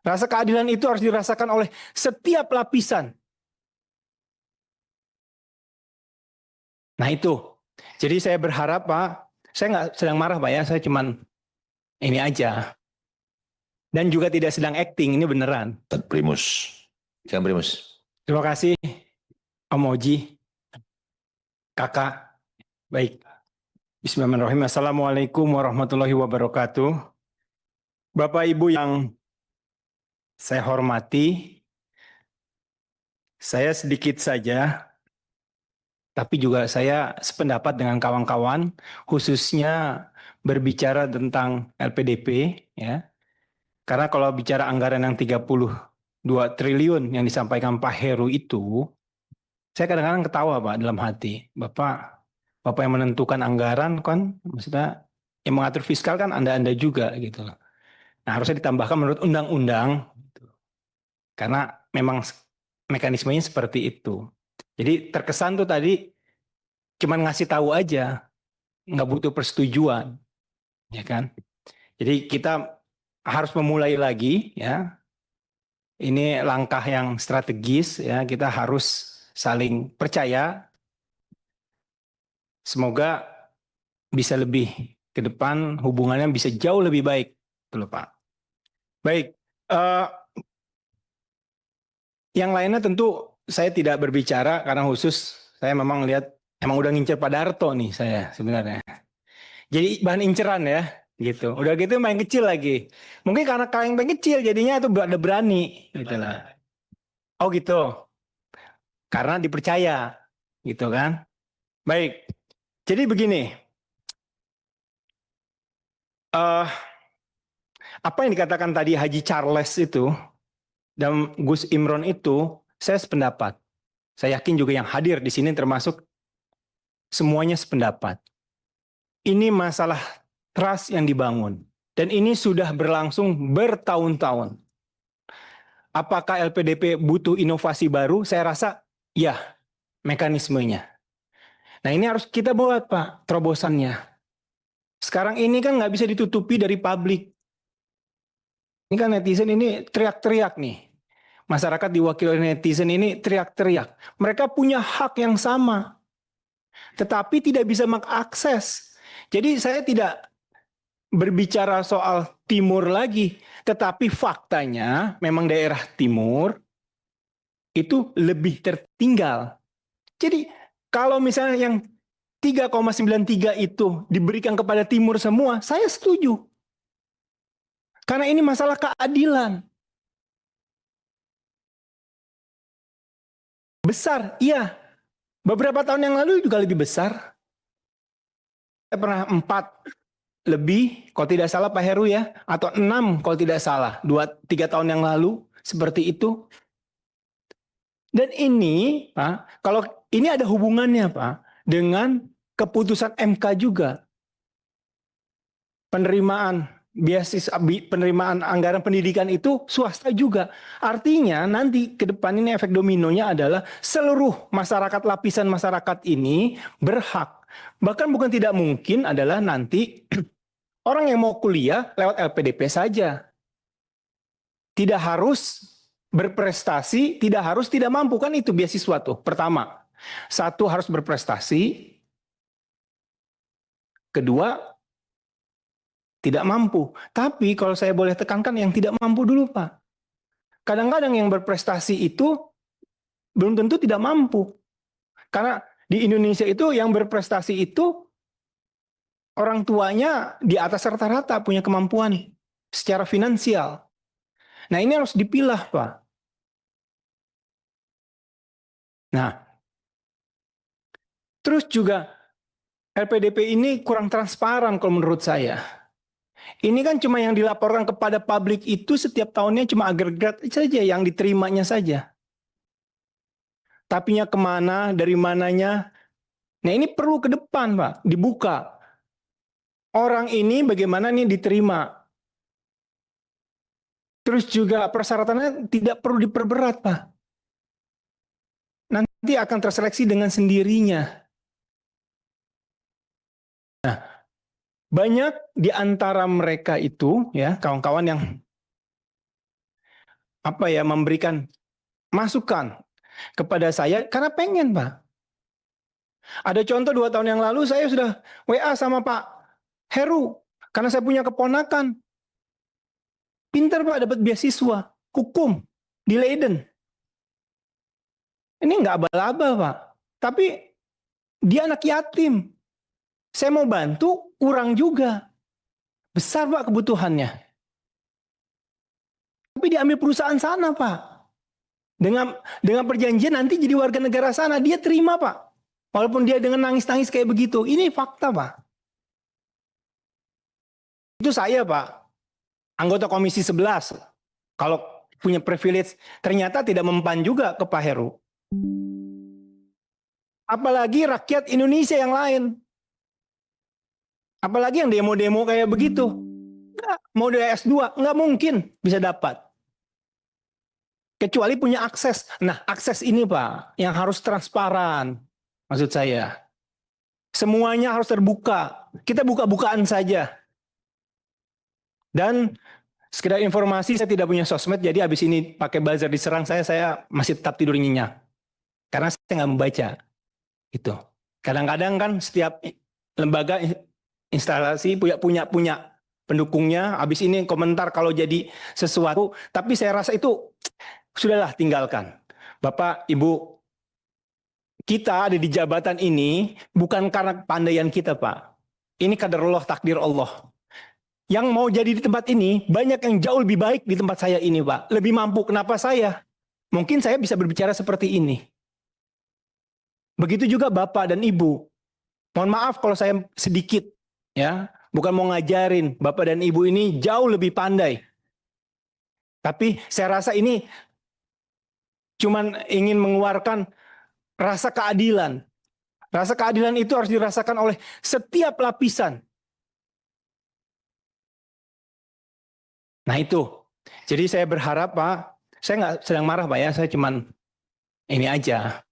Rasa keadilan itu harus dirasakan oleh setiap lapisan. Nah itu. Jadi saya berharap Pak, saya nggak sedang marah Pak ya, saya cuman ini aja. Dan juga tidak sedang acting, ini beneran. Primus. Jangan Primus. Terima kasih Om Oji, Kakak. Baik. Bismillahirrahmanirrahim. Assalamualaikum warahmatullahi wabarakatuh. Bapak Ibu yang saya hormati, saya sedikit saja, tapi juga saya sependapat dengan kawan-kawan, khususnya berbicara tentang LPDP, ya. Karena kalau bicara anggaran yang 32 triliun yang disampaikan Pak Heru itu, saya kadang-kadang ketawa Pak dalam hati. Bapak yang menentukan anggaran kan, maksudnya yang mengatur fiskal kan Anda-Anda juga gitu loh. Nah, harusnya ditambahkan menurut undang-undang, karena memang mekanismenya seperti itu. Jadi terkesan tuh tadi cuman ngasih tahu aja, nggak butuh persetujuan, ya kan? Jadi kita harus memulai lagi, ya. Ini langkah yang strategis, ya. Kita harus saling percaya. Semoga bisa lebih ke depan, hubungannya bisa jauh lebih baik, betul Pak. Baik, yang lainnya tentu saya tidak berbicara karena khusus saya memang lihat emang udah ngincer Pak Darto nih saya sebenarnya. Jadi bahan inceran ya, gitu. Udah gitu main kecil lagi. Mungkin karena kalian main kecil jadinya itu ada berani, gitu lah. Oh gitu, karena dipercaya, gitu kan. Baik, jadi begini. eh Apa yang dikatakan tadi Haji Charles itu dan Gus Imron itu, saya sependapat. Saya yakin juga yang hadir di sini termasuk semuanya sependapat. Ini masalah trust yang dibangun. Dan ini sudah berlangsung bertahun-tahun. Apakah LPDP butuh inovasi baru? Saya rasa ya, mekanismenya. Nah ini harus kita buat Pak, terobosannya. Sekarang ini kan nggak bisa ditutupi dari publik. Ini kan netizen ini teriak-teriak nih. Masyarakat diwakili oleh netizen ini teriak-teriak. Mereka punya hak yang sama. Tetapi tidak bisa mengakses. Jadi saya tidak berbicara soal timur lagi. Tetapi faktanya memang daerah timur itu lebih tertinggal. Jadi kalau misalnya yang 3,93 itu diberikan kepada timur semua, saya setuju. Karena ini masalah keadilan. Besar, iya. Beberapa tahun yang lalu juga lebih besar. Saya pernah 4 lebih, kalau tidak salah Pak Heru ya, atau 6 kalau tidak salah, 2-3 tahun yang lalu, seperti itu. Dan ini, Pak, kalau ini ada hubungannya Pak, dengan keputusan MK juga. Penerimaan anggaran pendidikan itu swasta juga. Artinya nanti ke depan ini efek dominonya adalah seluruh masyarakat, lapisan masyarakat ini berhak. Bahkan bukan tidak mungkin adalah nanti orang yang mau kuliah lewat LPDP saja. Tidak harus berprestasi, tidak harus tidak mampu, kan itu beasiswa tuh. Pertama, satu harus berprestasi, kedua tidak mampu. Tapi kalau saya boleh tekankan yang tidak mampu dulu Pak. Kadang-kadang yang berprestasi itu belum tentu tidak mampu. Karena di Indonesia itu yang berprestasi itu orang tuanya di atas rata-rata punya kemampuan secara finansial. Nah ini harus dipilah Pak. Nah terus juga LPDP ini kurang transparan kalau menurut saya. Ini kan cuma yang dilaporkan kepada publik itu setiap tahunnya cuma agregat saja yang diterimanya saja. Tapinya kemana, dari mananya. Nah ini perlu ke depan Pak, dibuka. Orang ini bagaimana nih diterima. Terus juga persyaratannya tidak perlu diperberat Pak. Nanti akan terseleksi dengan sendirinya. Nah, banyak di antara mereka itu ya kawan-kawan yang memberikan masukan kepada saya karena pengen, Pak. Ada contoh 2 tahun yang lalu saya sudah WA sama Pak Heru karena saya punya keponakan. Pinter Pak, dapat beasiswa hukum di Leiden. Ini nggak aba-aba Pak, tapi dia anak yatim. Saya mau bantu, kurang juga. Besar Pak kebutuhannya. Tapi diambil perusahaan sana Pak. Dengan perjanjian nanti jadi warga negara sana, dia terima Pak. Walaupun dia dengan nangis-nangis kayak begitu. Ini fakta Pak. Itu saya Pak, anggota Komisi 11. Kalau punya privilege, ternyata tidak mempan juga ke Pak Heru. Apalagi rakyat Indonesia yang lain. Apalagi yang demo-demo kayak begitu. Nggak, mau dia S2, nggak mungkin bisa dapat. Kecuali punya akses. Nah, akses ini Pak, yang harus transparan. Maksud saya. Semuanya harus terbuka. Kita buka-bukaan saja. Dan sekedar informasi, saya tidak punya sosmed, jadi habis ini pakai buzzer diserang saya masih tetap tidur nyenyak. Karena saya nggak membaca. Itu. Kadang-kadang kan setiap lembaga instalasi punya pendukungnya, habis ini komentar kalau jadi sesuatu, tapi saya rasa itu sudahlah, tinggalkan. Bapak, Ibu, kita ada di jabatan ini bukan karena pandaian kita, Pak. Ini qadarullah, takdir Allah. Yang mau jadi di tempat ini, banyak yang jauh lebih baik di tempat saya ini, Pak. Lebih mampu. Kenapa saya? Mungkin saya bisa berbicara seperti ini. Begitu juga Bapak dan Ibu. Mohon maaf kalau saya sedikit, ya, bukan mau ngajarin. Bapak dan Ibu ini jauh lebih pandai. Tapi saya rasa ini cuman ingin mengeluarkan rasa keadilan. Rasa keadilan itu harus dirasakan oleh setiap lapisan. Nah itu. Jadi saya berharap Pak, saya nggak sedang marah Pak ya, saya cuman ini aja.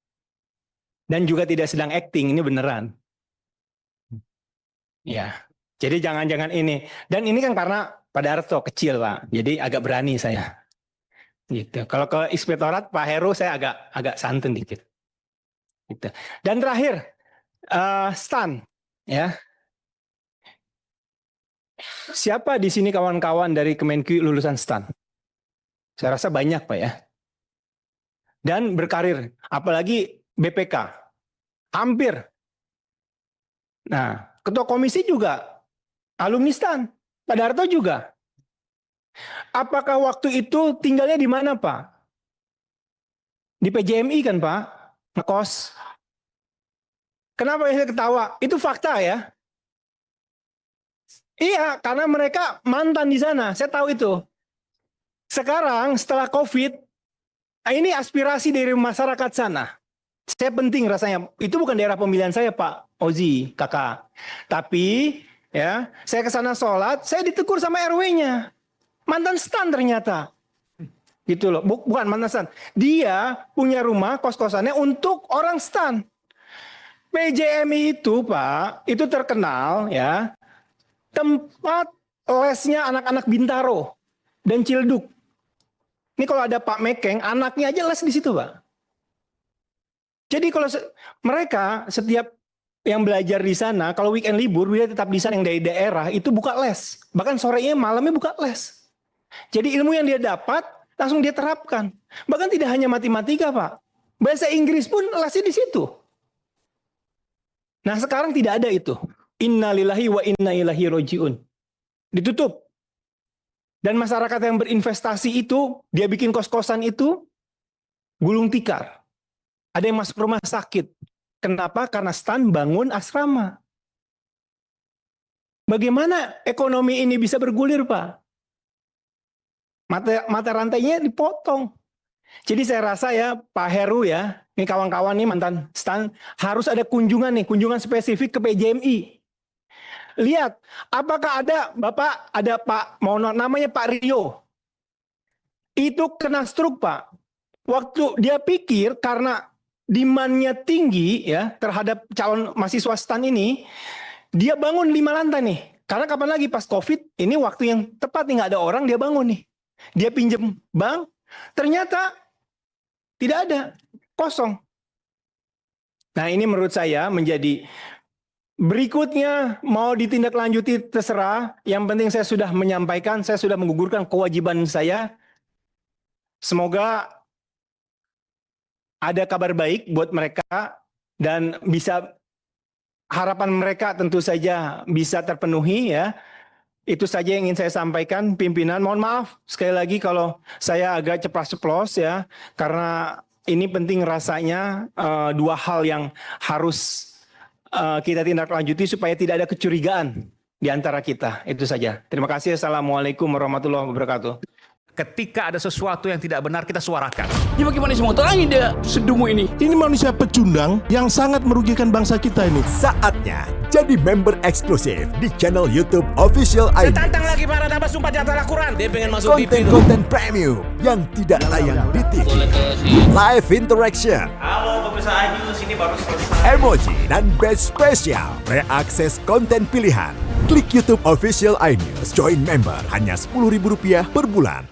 Dan juga tidak sedang acting, ini beneran. Ya, jadi jangan-jangan ini. Dan ini kan karena Pak Darto kecil Pak, jadi agak berani saya. Gitu. Kalau ke inspektorat Pak Heru saya agak santun dikit. Gitu. Dan terakhir, Stan, ya. Siapa di sini kawan-kawan dari Kemenkyu lulusan Stan? Saya rasa banyak Pak ya. Dan berkarir, apalagi BPK. Hampir. Nah, ketua komisi juga alumni STAN. Pak Darto juga. Apakah waktu itu tinggalnya di mana, Pak? Di PJMI kan, Pak? Ngekos. Kenapa saya ketawa? Itu fakta ya. Iya, karena mereka mantan di sana. Saya tahu itu. Sekarang setelah COVID, ini aspirasi dari masyarakat sana. Saya penting rasanya. Itu bukan daerah pemilihan saya, Pak Ozi, kakak. Tapi ya, saya ke sana sholat, saya ditegur sama RW-nya. Mantan STAN ternyata. Gitu loh, bukan mantan STAN. Dia punya rumah kos-kosannya untuk orang STAN. PJMI itu, Pak, itu terkenal ya, tempat lesnya anak-anak Bintaro dan Cilduk. Ini kalau ada Pak Mekeng, anaknya aja les di situ, Pak. Jadi kalau mereka setiap yang belajar di sana, kalau weekend libur, dia tetap di sana yang dari daerah, itu buka les. Bahkan sorenya, malamnya buka les. Jadi ilmu yang dia dapat, langsung dia terapkan. Bahkan tidak hanya matematika, Pak. Bahasa Inggris pun lesnya di situ. Nah sekarang tidak ada itu. Innalillahi wa inna ilaihi roji'un. Ditutup. Dan masyarakat yang berinvestasi itu, dia bikin kos-kosan itu, gulung tikar. Ada yang masuk rumah sakit. Kenapa? Karena STAN bangun asrama. Bagaimana ekonomi ini bisa bergulir, Pak? Mata rantainya dipotong. Jadi saya rasa ya, Pak Heru ya, ini kawan-kawan nih mantan STAN, harus ada kunjungan nih, kunjungan spesifik ke PJMI. Lihat, apakah ada Bapak, ada Pak, namanya Pak Rio. Itu kena stroke, Pak. Waktu dia pikir karena demand-nya tinggi ya terhadap calon mahasiswa STAN ini, dia bangun 5 lantai nih. Karena kapan lagi pas COVID, ini waktu yang tepat nih, nggak ada orang, dia bangun nih. Dia pinjem bank, Ternyata tidak ada, kosong. Nah ini menurut saya menjadi berikutnya mau ditindaklanjuti terserah. Yang penting saya sudah menyampaikan, saya sudah menggugurkan kewajiban saya. Semoga ada kabar baik buat mereka dan bisa harapan mereka tentu saja bisa terpenuhi ya. Itu saja yang ingin saya sampaikan pimpinan. Mohon maaf sekali lagi kalau saya agak ceplas-ceplos ya karena ini penting rasanya dua hal yang harus kita tindak lanjuti supaya tidak ada kecurigaan di antara kita. Itu saja. Terima kasih. Assalamualaikum warahmatullahi wabarakatuh. Ketika ada sesuatu yang tidak benar, kita suarakan. Ya bagaimana semua terangin dia sedungu ini? Ini manusia pecundang yang sangat merugikan bangsa kita ini. Saatnya jadi member eksklusif di channel YouTube Official ID. Tantang lagi para tambah sumpah di atas Al-Quran. Dia pengen masuk TV. Konten-konten premium yang tidak tayang di TV. Live interaction. Halo pemirsa iNews, ini baru selesai. Emoji dan badge spesial. Reakses konten pilihan. Klik YouTube Official iNews. Join member hanya Rp10.000 per bulan.